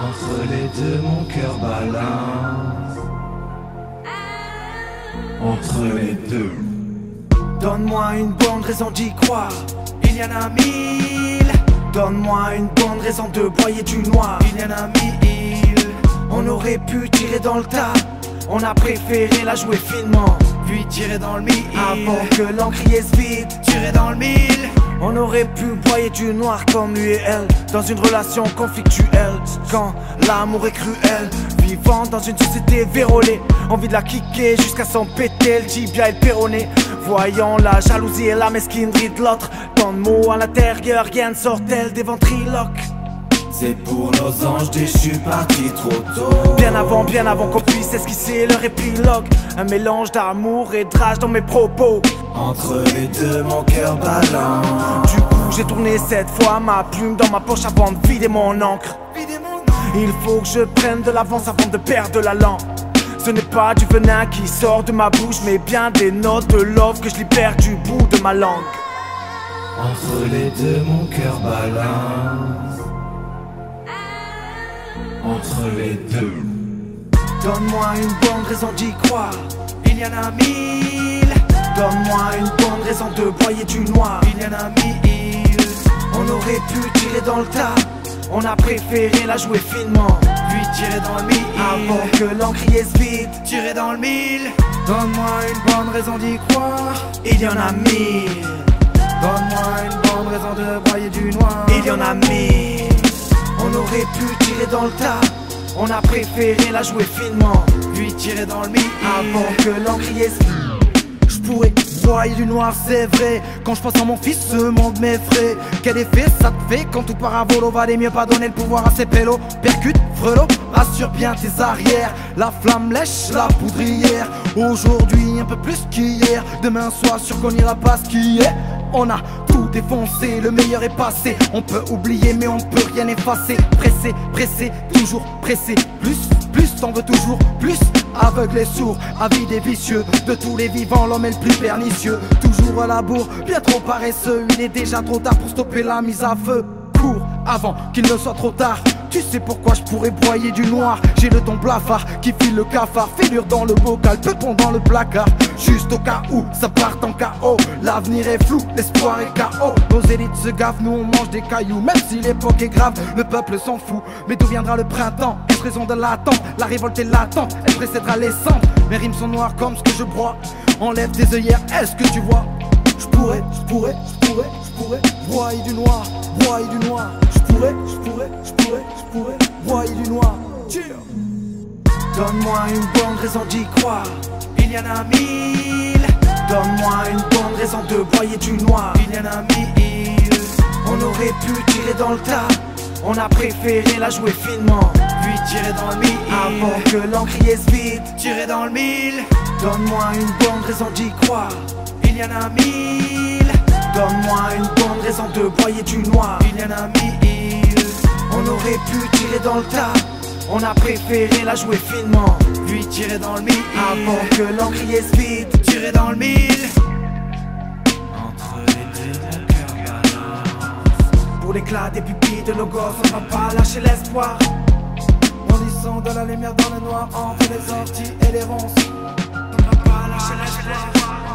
Entre les deux mon cœur balance. Entre les deux. Donne-moi une bonne raison d'y croire, il y en a mille. Donne-moi une bonne raison de broyer du noir, il y en a mille. On aurait pu tirer dans le tas, on a préféré la jouer finement, puis tirer dans le mille. Avant que l'encrier se vide, tirer dans le mille. On aurait pu broyer du noir comme lui et elle, dans une relation conflictuelle. Quand l'amour est cruel, vivant dans une société vérolée, envie de la kicker jusqu'à s'en péter le tibia et le péroné. Voyant la jalousie et la mesquinerie de l'autre, tant de mots à l'intérieur, rien ne sort-elle des ventriloques. C'est pour nos anges déchus partis trop tôt. Bien avant qu'on puisse esquisser leur épilogue. Un mélange d'amour et de rage dans mes propos. Entre les deux mon cœur balance. Du coup j'ai tourné cette fois ma plume dans ma poche avant de vider mon encre. Il faut que je prenne de l'avance avant de perdre la langue. Ce n'est pas du venin qui sort de ma bouche, mais bien des notes de love que je libère du bout de ma langue. Entre les deux mon cœur balance. Entre les deux. Donne-moi une bonne raison d'y croire, il y en a mille. Donne-moi une bonne raison de broyer du noir, il y en a mille. On aurait pu tirer dans le tas, on a préféré la jouer finement, puis tirer dans le mille. Avant que l'encrier se vide, tirer dans le mille. Donne-moi une bonne raison d'y croire, il y en a mille. Donne-moi une bonne raison de broyer du noir, il y en a mille. On aurait pu tirer dans le tas, on a préféré la jouer finement, puis tirer dans le mille. Avant que l'encrier se vide. J'pourrais broyer du noir, c'est vrai. Quand je pense à mon fils, ce monde m'effraie. Quel effet ça te fait quand tout part à volo? Valait mieux pas donner le pouvoir à ses pélos. Percute, frelot, rassure bien tes arrières. La flamme lèche la poudrière. Aujourd'hui un peu plus qu'hier. Demain soir sûr qu'on ira pas skier. On a tout défoncé, le meilleur est passé. On peut oublier mais on peut rien effacer. Pressé, pressé, toujours pressé. Plus, t'en veux toujours plus. Aveugle et sourd, avide et vicieux. De tous les vivants, l'homme est le plus pernicieux. Toujours à la bourre, bien trop paresseux. Il est déjà trop tard pour stopper la mise à feu. Cours avant qu'il ne soit trop tard. Tu sais pourquoi je pourrais broyer du noir. J'ai le ton blafard qui file le cafard. Fêlure dans le bocal, peupon dans le placard. Juste au cas où ça part en chaos. L'avenir est flou, l'espoir est chaos. Nos élites se gaffent, nous on mange des cailloux. Même si l'époque est grave, le peuple s'en fout. Mais d'où viendra le printemps? Est-ce raison de l'attente? La révolte est latente, elle précédera les cendres. Mes rimes sont noires comme ce que je broie. Enlève tes œillères, est-ce que tu vois? Je pourrais broyer du noir, broyer du noir. Je pourrais broyer du noir. Donne-moi une bonne raison d'y croire, il y en a mille. Donne-moi une bonne raison de broyer du noir, il y en a mille. On aurait pu tirer dans le tas, on a préféré la jouer finement, puis tirer dans le mille. Avant que l'encrier se vide, tirer dans le mille. Donne-moi une bonne raison d'y croire, il y en a mille. Donne-moi une bonne raison de broyer du noir, il y en a mille. On aurait pu tirer dans le tas, on a préféré la jouer finement, puis tirer dans le mille. Avant que l'encrier se vide, tirer dans le mille. Entre les deux mon cœur balance. Pour l'éclat des pupilles de nos gosses, on va pas lâcher l'espoir. Grandissant dans la lumière, dans le noir, entre les orties et les ronces. On va pas lâcher l'espoir.